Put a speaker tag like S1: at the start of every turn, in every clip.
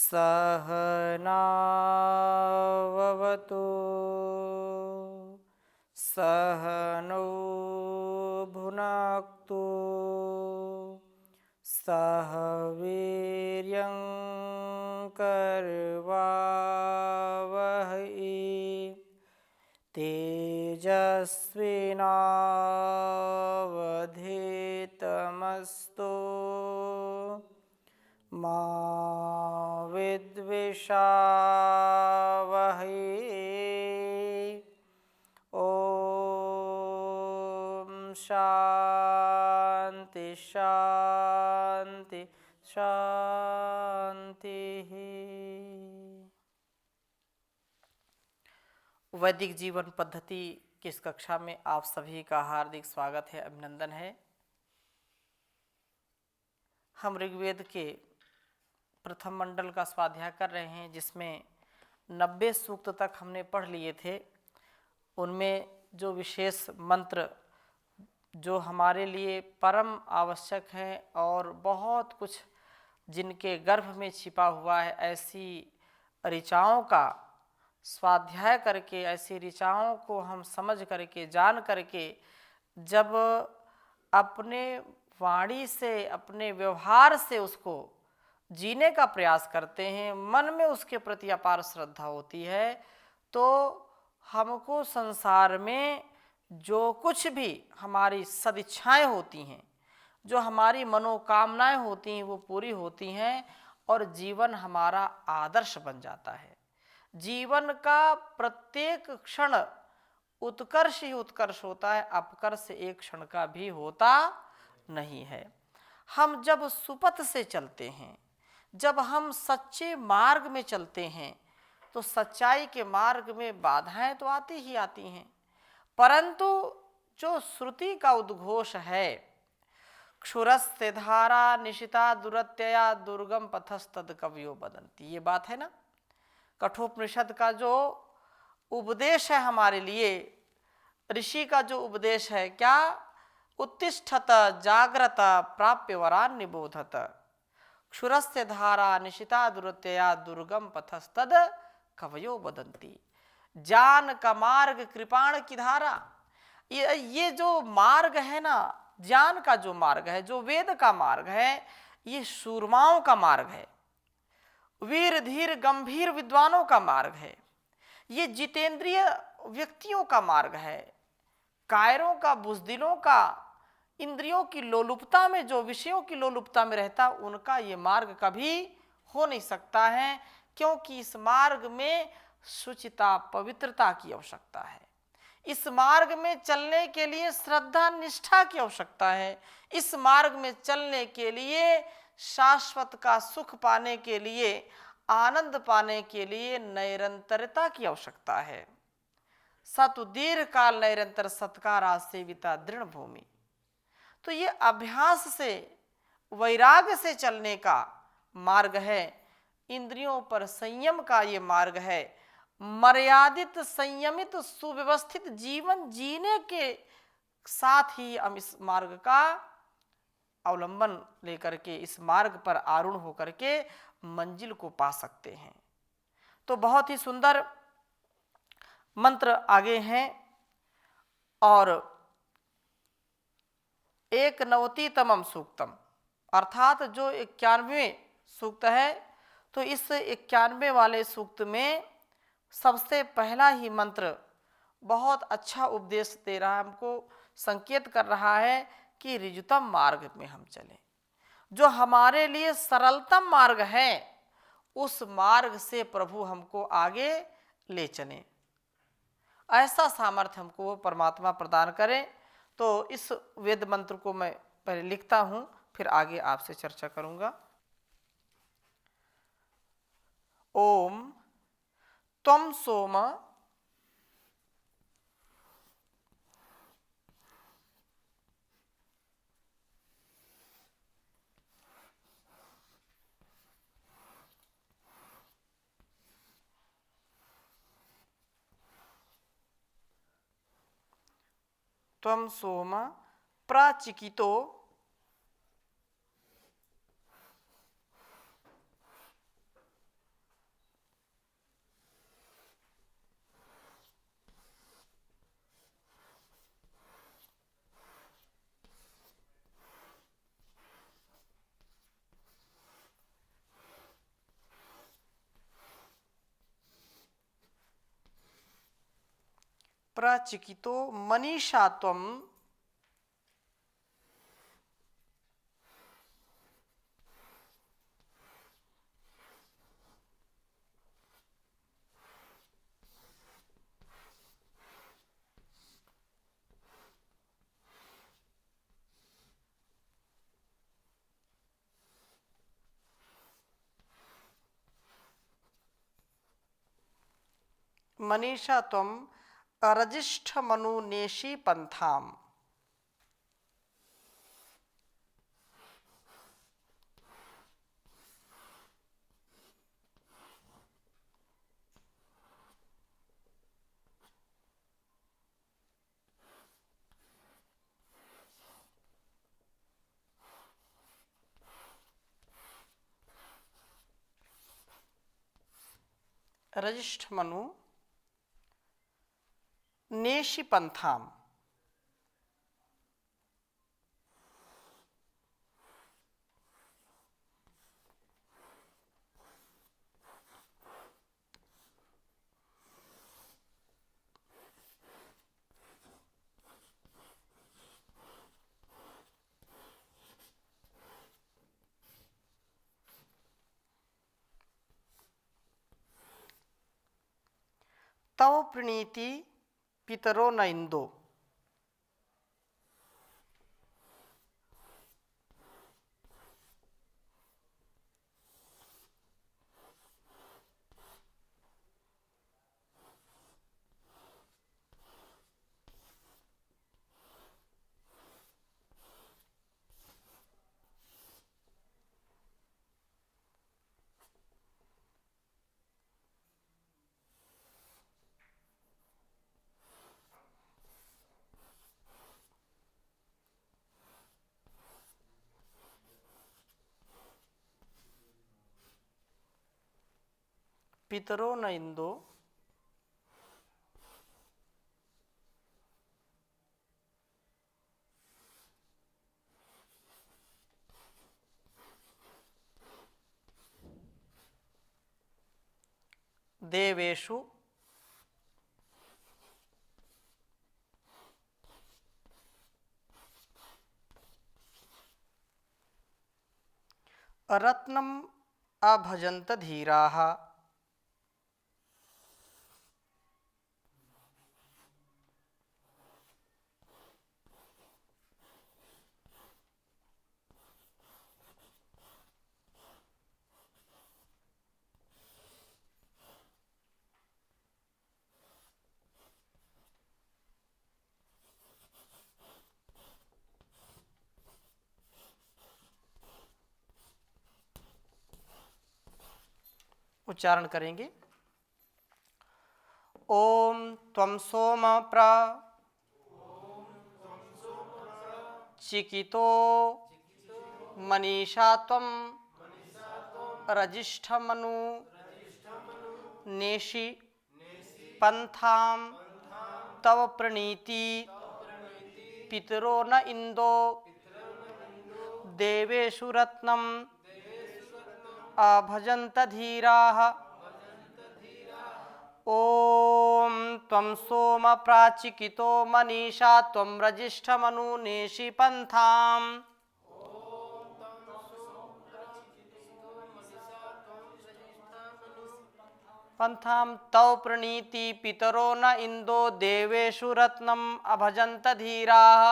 S1: सहनाववतु सहनौ भुनक्तु सह वीर्यं करवावहै तेजस्विनावधीतमस्तु मा विद्विषावहै। ओम शांति शांति शांति। वैदिक जीवन पद्धति की इस कक्षा में आप सभी का हार्दिक स्वागत है, अभिनंदन है। हम ऋग्वेद के प्रथम मंडल का स्वाध्याय कर रहे हैं, जिसमें 90 सूक्त तक हमने पढ़ लिए थे। उनमें जो विशेष मंत्र जो हमारे लिए परम आवश्यक हैं और बहुत कुछ जिनके गर्भ में छिपा हुआ है, ऐसी ऋचाओं का स्वाध्याय करके, ऐसी ऋचाओं को हम समझ करके, जान करके, जब अपने वाणी से, अपने व्यवहार से उसको जीने का प्रयास करते हैं, मन में उसके प्रति अपार श्रद्धा होती है, तो हमको संसार में जो कुछ भी हमारी सदिच्छाएं होती हैं, जो हमारी मनोकामनाएं होती हैं, वो पूरी होती हैं और जीवन हमारा आदर्श बन जाता है। जीवन का प्रत्येक क्षण उत्कर्ष ही उत्कर्ष होता है, अपकर्ष एक क्षण का भी होता नहीं है। हम जब सुपथ से चलते हैं, जब हम सच्चे मार्ग में चलते हैं, तो सच्चाई के मार्ग में बाधाएं तो आती ही आती हैं, परंतु जो श्रुति का उद्घोष है, क्षुरस्ते धारा निशिता दुरत्यया दुर्गम पथस्तद कवयो बदंती, ये बात है ना। कठोपनिषद का जो उपदेश है हमारे लिए, ऋषि का जो उपदेश है, क्या उत्तिष्ठत जाग्रत प्राप्य वरान निबोधत क्षुरस्य धारा निशिता दुरत्यया दुर्गम पथस्तद कवयो बदंती। ज्ञान का मार्ग कृपाण की धारा, ये जो मार्ग है ना, ज्ञान का जो मार्ग है, जो वेद का मार्ग है, ये सूरमाओं का मार्ग है, वीर धीर गंभीर विद्वानों का मार्ग है, ये जितेंद्रिय व्यक्तियों का मार्ग है, कायरों का, बुजदिलों का, इंद्रियों की लोलुपता में, जो विषयों की लोलुपता में रहता, उनका ये मार्ग कभी हो नहीं सकता है, क्योंकि इस मार्ग में शुचिता, पवित्रता की आवश्यकता है। इस मार्ग में चलने के लिए श्रद्धा निष्ठा की आवश्यकता है। इस मार्ग में चलने के लिए, शाश्वत का सुख पाने के लिए, आनंद पाने के लिए निरंतरता की आवश्यकता है। सतु दीर्घ काल निरंतर सत्कारा सेविता दृढ़ भूमि। तो ये अभ्यास से, वैराग्य से चलने का मार्ग है, इंद्रियों पर संयम का ये मार्ग है। मर्यादित, संयमित, सुव्यवस्थित जीवन जीने के साथ ही हम इस मार्ग का अवलंबन लेकर के, इस मार्ग पर आरूढ़ होकर के मंजिल को पा सकते हैं। तो बहुत ही सुंदर मंत्र आगे हैं, और 91तमम सूक्तम, अर्थात जो 91वें सूक्त है, तो इस 91वें वाले सूक्त में सबसे पहला ही मंत्र बहुत अच्छा उपदेश दे रहा है, हमको संकेत कर रहा है कि ऋजुतम मार्ग में हम चलें। जो हमारे लिए सरलतम मार्ग है, उस मार्ग से प्रभु हमको आगे ले चलें, ऐसा सामर्थ्य हमको वो परमात्मा प्रदान करें। तो इस वेद मंत्र को मैं पहले लिखता हूँ, फिर आगे आपसे चर्चा करूँगा। ओम त्वं सोम त्वं सोम प्राचिकितो प्रचिकितो मनीषा त्वं मनीषा त्वं रजिष्ठमनुनेषि पंथाम। रजिष्ठमनु नेषि पंथाम। तव प्रणीति पितरो न इंदो। पितरो न इंदो देवेषु रत्नम अभजन्त धीराः। उच्चारण करेंगे। ओम त्वं सोम प्र चिकितो मनीषा त्वं रजिष्ठमनु नेषि पंथाम तव प्रणीति पितरो न इंदो देवेषु रत्नम अभजन्त धीराः। ओम त्वं सोम प्राचिकितो मनीषा त्वं रजिष्ठमनु नेषि पंथाम तव प्रणीति पितरो न इंदो देवेषु रत्नम अभजन्त धीराः।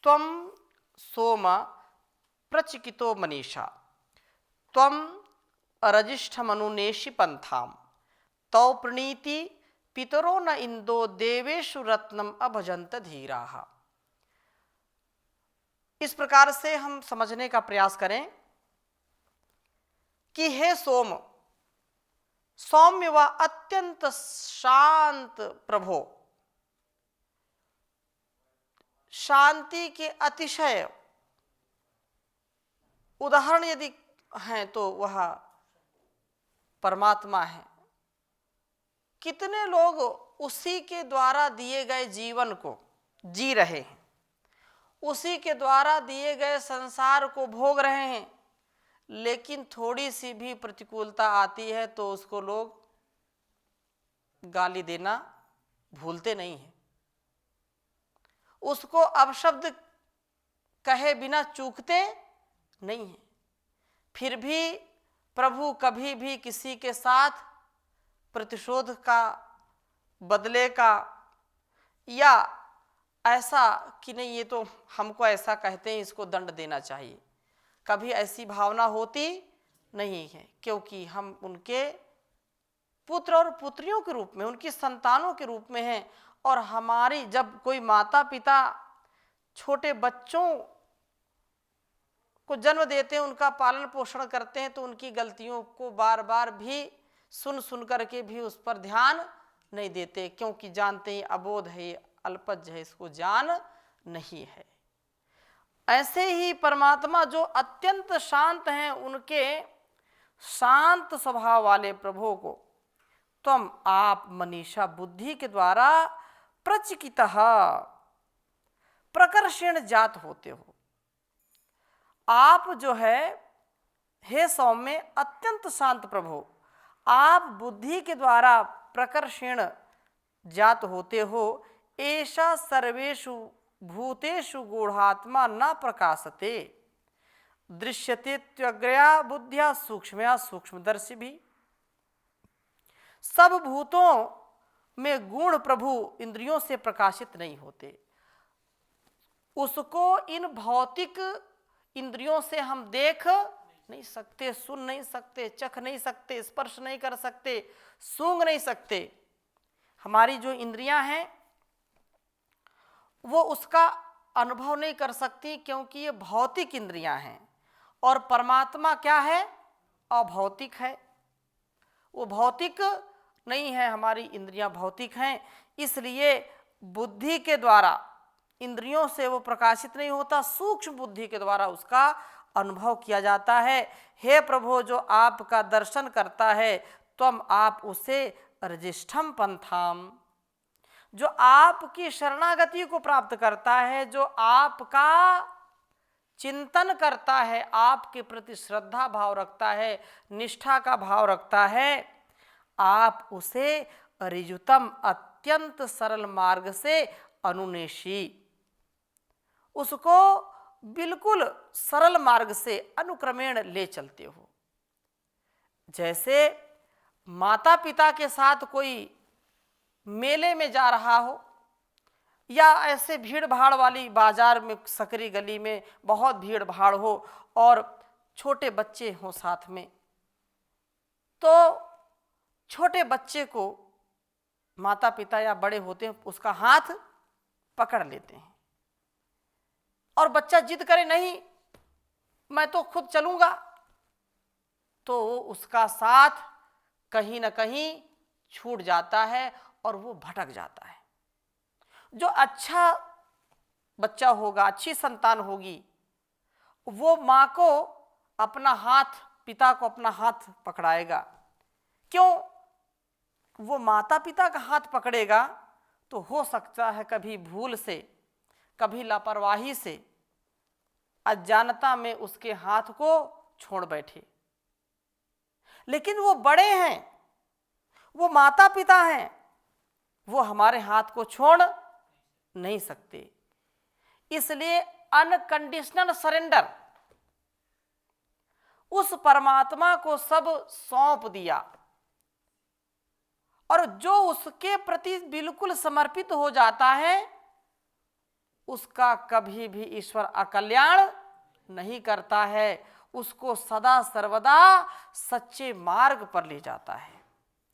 S1: त्वं सोम प्रचिकितो मनीषा त्वं रजिष्ठमनु नेषि पंथाम तव प्रणीति पितरो न इंदो देवेषु रत्नम अभजन्त धीराः। इस प्रकार से हम समझने का प्रयास करें कि हे सोम, सौम्य व अत्यंत शांत प्रभो, शांति के अतिशय उदाहरण यदि हैं तो वह परमात्मा है। कितने लोग उसी के द्वारा दिए गए जीवन को जी रहे हैं, उसी के द्वारा दिए गए संसार को भोग रहे हैं, लेकिन थोड़ी सी भी प्रतिकूलता आती है तो उसको लोग गाली देना भूलते नहीं हैं, उसको अपशब्द कहे बिना चूकते नहीं हैं। फिर भी प्रभु कभी भी किसी के साथ प्रतिशोध का, बदले का, या ऐसा कि नहीं ये तो हमको ऐसा कहते हैं इसको दंड देना चाहिए, कभी ऐसी भावना होती नहीं है, क्योंकि हम उनके पुत्र और पुत्रियों के रूप में, उनकी संतानों के रूप में हैं। और हमारी जब कोई माता पिता छोटे बच्चों को जन्म देते हैं, उनका पालन पोषण करते हैं, तो उनकी गलतियों को बार बार भी सुन करके भी उस पर ध्यान नहीं देते, क्योंकि जानते हैं अबोध है, अल्पज्ञ है, इसको ज्ञान नहीं है। ऐसे ही परमात्मा जो अत्यंत शांत हैं, उनके शांत स्वभाव वाले प्रभु को तुम आप मनीषा बुद्धि के द्वारा प्रचिकितः प्रकर्षण जात होते हो। आप जो है हे सौम्य अत्यंत शांत प्रभु, आप बुद्धि के द्वारा प्रकर्षण जात होते हो। ऐसा सर्वेषु भूतेषु गूढ़ात्मा न प्रकाशते दृश्यते त्वग्रया बुद्धिया सूक्ष्मया सूक्ष्मदर्शी भी। सब भूतों में गुण प्रभु इंद्रियों से प्रकाशित नहीं होते, उसको इन भौतिक इंद्रियों से हम देख नहीं सकते, सुन नहीं सकते, चख नहीं सकते, स्पर्श नहीं कर सकते, सूंघ नहीं सकते। हमारी जो इंद्रियां हैं वो उसका अनुभव नहीं कर सकती, क्योंकि ये भौतिक इंद्रियां हैं। और परमात्मा क्या है? अभौतिक है, वो भौतिक नहीं है, हमारी इंद्रियां भौतिक हैं। इसलिए बुद्धि के द्वारा इंद्रियों से वो प्रकाशित नहीं होता, सूक्ष्म बुद्धि के द्वारा उसका अनुभव किया जाता है। हे प्रभु, जो आपका दर्शन करता है तुम आप उसे रजिष्ठम पंथाम, जो आपकी शरणागति को प्राप्त करता है, जो आपका चिंतन करता है, आपके प्रति श्रद्धा भाव रखता है, निष्ठा का भाव रखता है, आप उसे ऋजुतम अत्यंत सरल मार्ग से अनुनेशी, उसको बिल्कुल सरल मार्ग से अनुक्रमेण ले चलते हो। जैसे माता पिता के साथ कोई मेले में जा रहा हो, या ऐसे भीड़ भाड़ वाली बाजार में, सकरी गली में बहुत भीड़ भाड़ हो और छोटे बच्चे हों साथ में, तो छोटे बच्चे को माता पिता या बड़े होते हैं उसका हाथ पकड़ लेते हैं, और बच्चा जिद करे नहीं मैं तो खुद चलूंगा, तो उसका साथ कहीं ना कहीं छूट जाता है और वो भटक जाता है। जो अच्छा बच्चा होगा, अच्छी संतान होगी, वो माँ को अपना हाथ, पिता को अपना हाथ पकड़ाएगा। क्यों? वो माता पिता का हाथ पकड़ेगा तो हो सकता है कभी भूल से, कभी लापरवाही से, अज्ञानता में उसके हाथ को छोड़ बैठे। लेकिन वो बड़े हैं, वो माता पिता हैं, वो हमारे हाथ को छोड़ नहीं सकते। इसलिए अनकंडीशनल सरेंडर, उस परमात्मा को सब सौंप दिया, और जो उसके प्रति बिल्कुल समर्पित हो जाता है उसका कभी भी ईश्वर अकल्याण नहीं करता है, उसको सदा सर्वदा सच्चे मार्ग पर ले जाता है।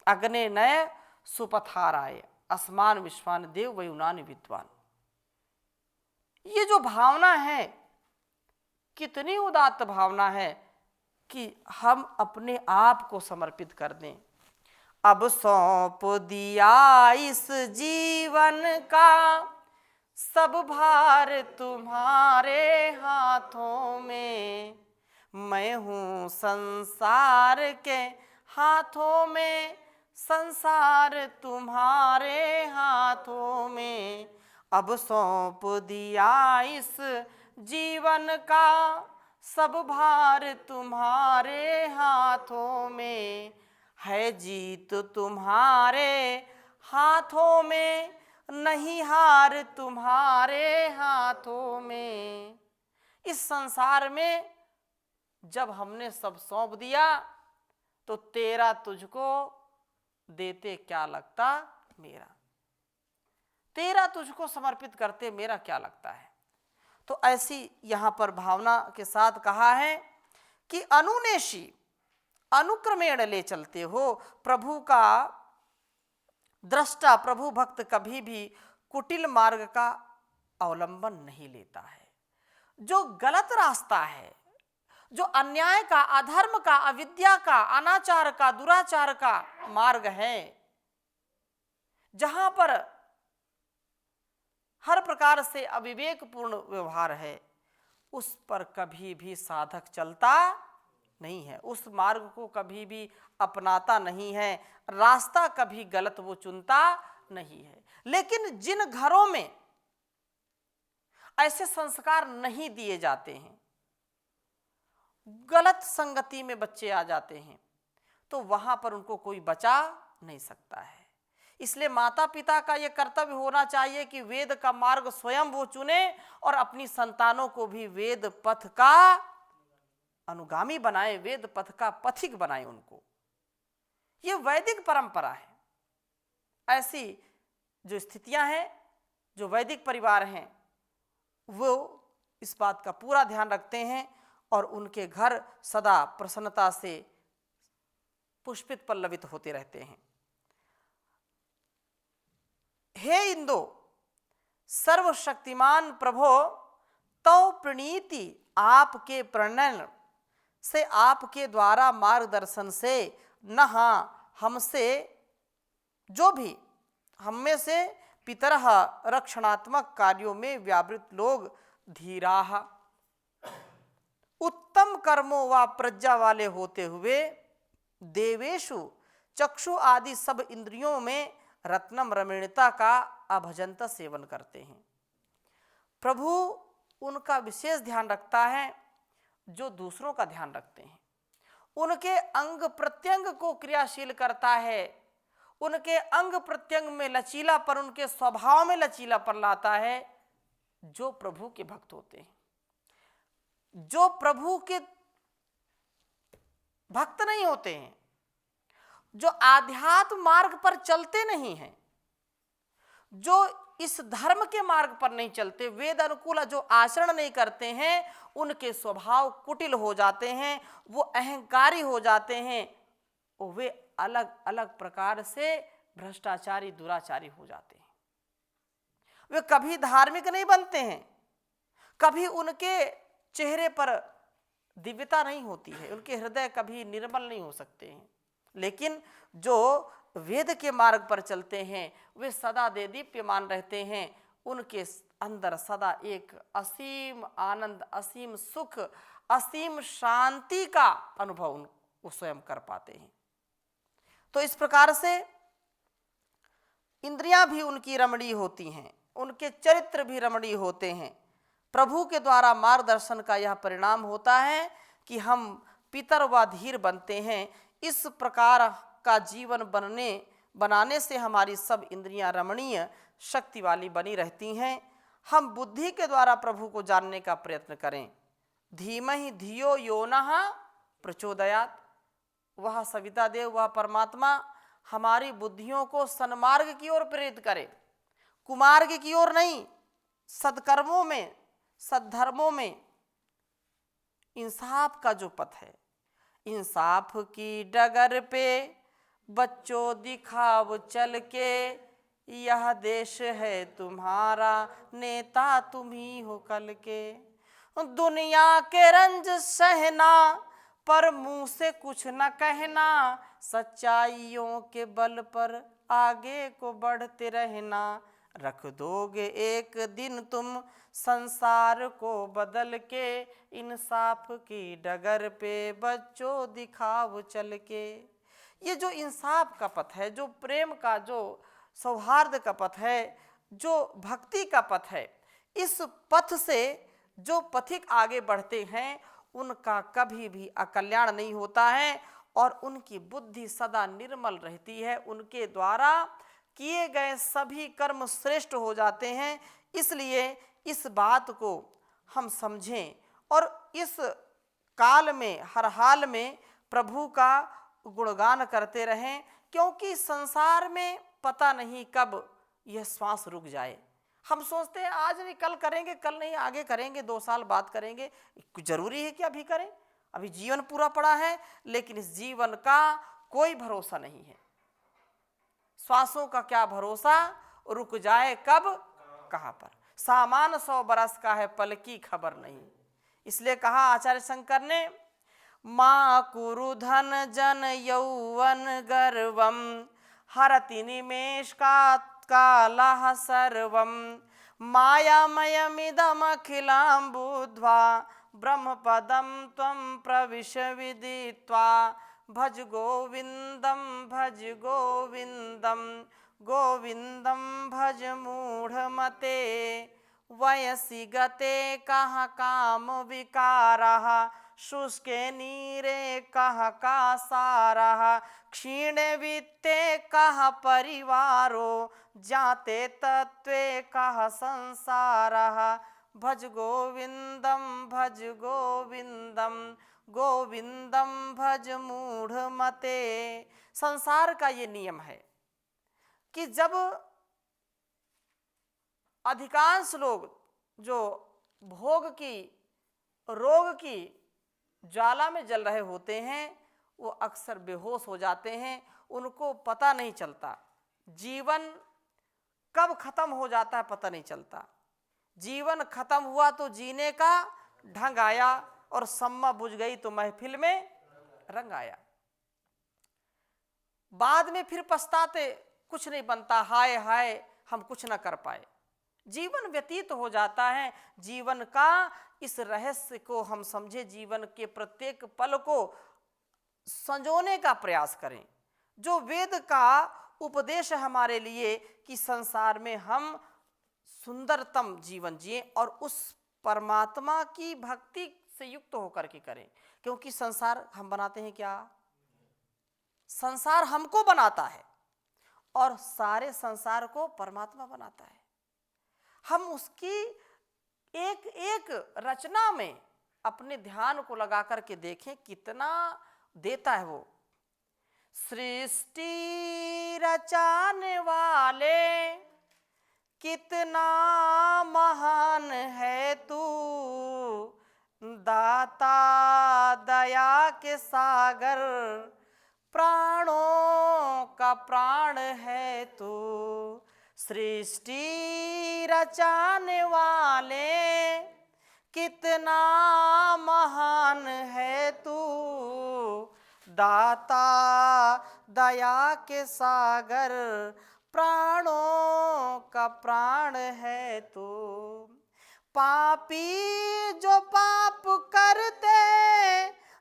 S1: अग्ने नय सुपथाराय असमान विश्वान देव वयुनानि विद्वान। ये जो भावना है कितनी उदात्त भावना है कि हम अपने आप को समर्पित कर दें। अब सौंप दिया इस जीवन का सब भार तुम्हारे हाथों में, मैं हूँ संसार के हाथों में, संसार तुम्हारे हाथों में। अब सौंप दिया इस जीवन का सब भार तुम्हारे हाथों में, है जीत तुम्हारे हाथों में, नहीं हार तुम्हारे हाथों में। इस संसार में जब हमने सब सौंप दिया तो तेरा तुझको देते क्या लगता मेरा, तेरा तुझको समर्पित करते मेरा क्या लगता है। तो ऐसी यहां पर भावना के साथ कहा है कि अनुनेशी, अनुक्रमेण ले चलते हो। प्रभु का दृष्टा, प्रभु भक्त कभी भी कुटिल मार्ग का अवलंबन नहीं लेता है। जो गलत रास्ता है, जो अन्याय का, अधर्म का, अविद्या का, अनाचार का, दुराचार का मार्ग है, जहां पर हर प्रकार से अविवेकपूर्ण व्यवहार है, उस पर कभी भी साधक चलता नहीं है, उस मार्ग को कभी भी अपनाता नहीं है, रास्ता कभी गलत वो चुनता नहीं है। लेकिन जिन घरों में ऐसे संस्कार नहीं दिए जाते हैं, गलत संगति में बच्चे आ जाते हैं, तो वहां पर उनको कोई बचा नहीं सकता है। इसलिए माता पिता का यह कर्तव्य होना चाहिए कि वेद का मार्ग स्वयं वो चुने और अपनी संतानों को भी वेद पथ का अनुगामी बनाए, वेद पथ का पथिक बनाए उनको। ये वैदिक परंपरा है। ऐसी जो स्थितियां हैं, जो वैदिक परिवार हैं, वो इस बात का पूरा ध्यान रखते हैं और उनके घर सदा प्रसन्नता से पुष्पित पल्लवित होते रहते हैं। हे इंदो, सर्वशक्तिमान प्रभो, तव प्रणीति आपके प्रणयन से, आपके द्वारा मार्गदर्शन से, न हमसे जो भी हम में से पितरः रक्षणात्मक कार्यों में व्यावृत लोग, धीराः उत्तम कर्मों व प्रज्ञा वाले होते हुए, देवेशु चक्षु आदि सब इंद्रियों में रत्नम रमणीयता का अभजंत सेवन करते हैं। प्रभु उनका विशेष ध्यान रखता है जो दूसरों का ध्यान रखते हैं, उनके अंग प्रत्यंग को क्रियाशील करता है, उनके अंग प्रत्यंग में लचीलापन, उनके स्वभाव में लचीलापन लाता है, जो प्रभु के भक्त होते हैं। जो प्रभु के भक्त नहीं होते हैं, जो आध्यात्म मार्ग पर चलते नहीं हैं, जो इस धर्म के मार्ग पर नहीं चलते, वेद अनुकूल जो आचरण नहीं करते हैं, उनके स्वभाव कुटिल हो जाते हैं, वो अहंकारी हो जाते हैं, और वे अलग अलग प्रकार से भ्रष्टाचारी, दुराचारी हो जाते हैं। वे कभी धार्मिक नहीं बनते हैं, कभी उनके चेहरे पर दिव्यता नहीं होती है, उनके हृदय कभी निर्मल नहीं हो सकते हैं। लेकिन जो वेद के मार्ग पर चलते हैं, वे सदा देदीप्यमान रहते हैं, उनके अंदर सदा एक असीम आनंद, असीम सुख, असीम शांति का अनुभव वो स्वयं कर पाते हैं। तो इस प्रकार से इंद्रियां भी उनकी रमणीय होती हैं, उनके चरित्र भी रमणीय होते हैं। प्रभु के द्वारा मार्गदर्शन का यह परिणाम होता है कि हम पितर व धीर बनते हैं। इस प्रकार का जीवन बनाने से हमारी सब इंद्रियां रमणीय शक्ति वाली बनी रहती हैं। हम बुद्धि के द्वारा प्रभु को जानने का प्रयत्न करें। धीमहि धियो यो नः प्रचोदयात्, वह सविता देव, वह परमात्मा हमारी बुद्धियों को सन्मार्ग की ओर प्रेरित करे, कुमार्ग की ओर नहीं। सत्कर्मों में, सद्धर्मों में इंसाफ का जो पथ है, इंसाफ की डगर पे बच्चों दिखाव चल के, यह देश है तुम्हारा, नेता तुम ही हो कल के। दुनिया के रंज सहना पर मुंह से कुछ न कहना, सच्चाइयों के बल पर आगे को बढ़ते रहना। रख दोगे एक दिन तुम संसार को बदल के, इंसाफ की डगर पे बच्चों दिखाव चल के। ये जो इंसाफ का पथ है, जो प्रेम का, जो सौहार्द का पथ है, जो भक्ति का पथ है, इस पथ से जो पथिक आगे बढ़ते हैं, उनका कभी भी अकल्याण नहीं होता है और उनकी बुद्धि सदा निर्मल रहती है। उनके द्वारा किए गए सभी कर्म श्रेष्ठ हो जाते हैं। इसलिए इस बात को हम समझें और इस काल में हर हाल में प्रभु का गुणगान करते रहें, क्योंकि संसार में पता नहीं कब यह श्वास रुक जाए। हम सोचते हैं आज नहीं कल करेंगे, कल नहीं आगे करेंगे, 2 साल बाद करेंगे। जरूरी है कि अभी करें? अभी जीवन पूरा पड़ा है, लेकिन इस जीवन का कोई भरोसा नहीं है। श्वासों का क्या भरोसा, रुक जाए कब कहाँ पर। सामान 100 बरस का है, पल की खबर नहीं। इसलिए कहा आचार्य शंकर ने, माँ कुरु धन जन यौवन गर्वम हरति निमेष का कालः सर्वम मायामयमिदमखिलां बुद्ध्वा ब्रह्मपदं त्वं प्रविश विदित्वा भज गोविंदम गोविंदम भज मूढ़मते वयसि गते कह काम विकारः शुष्के नीरे कह का सारः क्षीण वित्ते कह परिवारो जाते तत्वे कह संसारः भज गोविंदम गोविंदम भज मूढ़मते। संसार का ये नियम है कि जब अधिकांश लोग जो भोग की रोग की ज्वाला में जल रहे होते हैं वो अक्सर बेहोश हो जाते हैं। उनको पता नहीं चलता, जीवन कब खत्म हो जाता है पता नहीं चलता। जीवन खत्म हुआ तो जीने का ढंग आया और सम्मा बुझ गई तो महफिल में रंग आया। बाद में फिर पछताते, कुछ नहीं बनता, हाय हाय हम कुछ ना कर पाए। जीवन व्यतीत हो जाता है। जीवन का इस रहस्य को हम समझे, जीवन के प्रत्येक पल को संजोने का प्रयास करें। जो वेद का उपदेश है हमारे लिए कि संसार में हम सुंदरतम जीवन जिए और उस परमात्मा की भक्ति से युक्त होकर के करें। क्योंकि संसार हम बनाते हैं क्या? संसार हमको बनाता है और सारे संसार को परमात्मा बनाता है। हम उसकी एक एक रचना में अपने ध्यान को लगा करके देखें कितना देता है वो। सृष्टि रचाने वाले कितना महान है तू, दाता दया के सागर प्राणों का प्राण है तू। सृष्टि रचाने वाले कितना महान है तू, दाता दया के सागर प्राणों का प्राण है तू। पापी जो पाप करते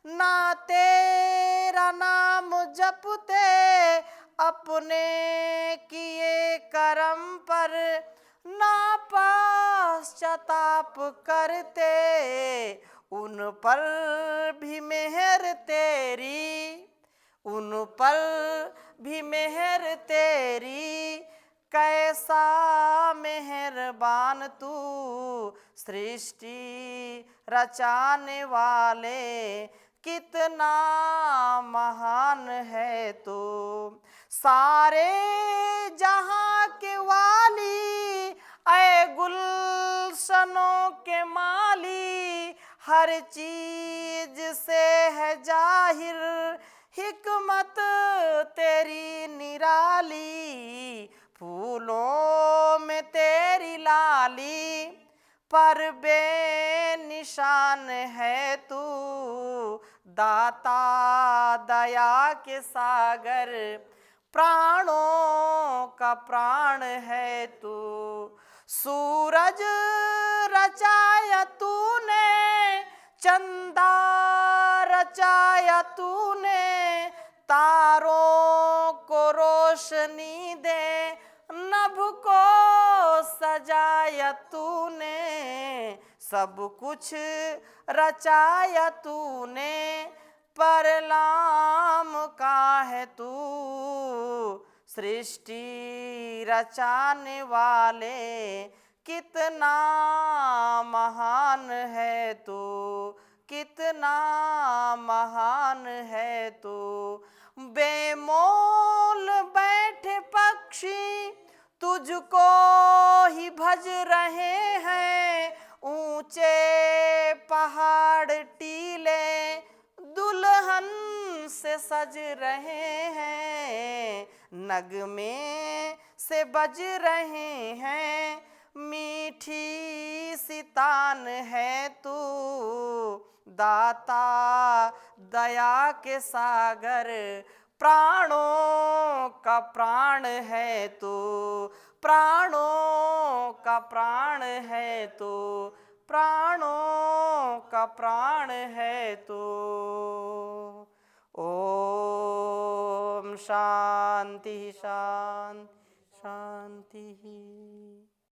S1: ना तेरा नाम जपते, अपने किए कर्म पर ना पश्चाताप करते, उन पर भी मेहर तेरी, उन पर भी मेहर तेरी, कैसा मेहरबान तू। सृष्टि रचाने वाले कितना महान है तू। सारे जहां के वाली ऐ गुलशनों के माली, हर चीज से है जाहिर हिकमत तेरी निराली। फूलों में तेरी लाली पर बेनिशान है तू, दाता दया के सागर प्राणों का प्राण है तू। सूरज रचाया तूने, चंदा रचाया तूने, तारों को रोशनी दे, नभ को सजाया तूने। सब कुछ रचाया तूने, परलाम का है तू। सृष्टि रचाने वाले कितना महान है तू, कितना महान है तू। बेमोल बैठे पक्षी तुझको ही भज रहे हैं, ऊंचे पहाड़ टीले दुल्हन से सज रहे हैं। नगमे से बज रहे हैं, मीठी सी तान है तू। दाता दया के सागर, प्राणों का प्राण है तू, प्राणों का प्राण है तू, प्राणों का प्राण है तू। ओम शांति शांति शांति।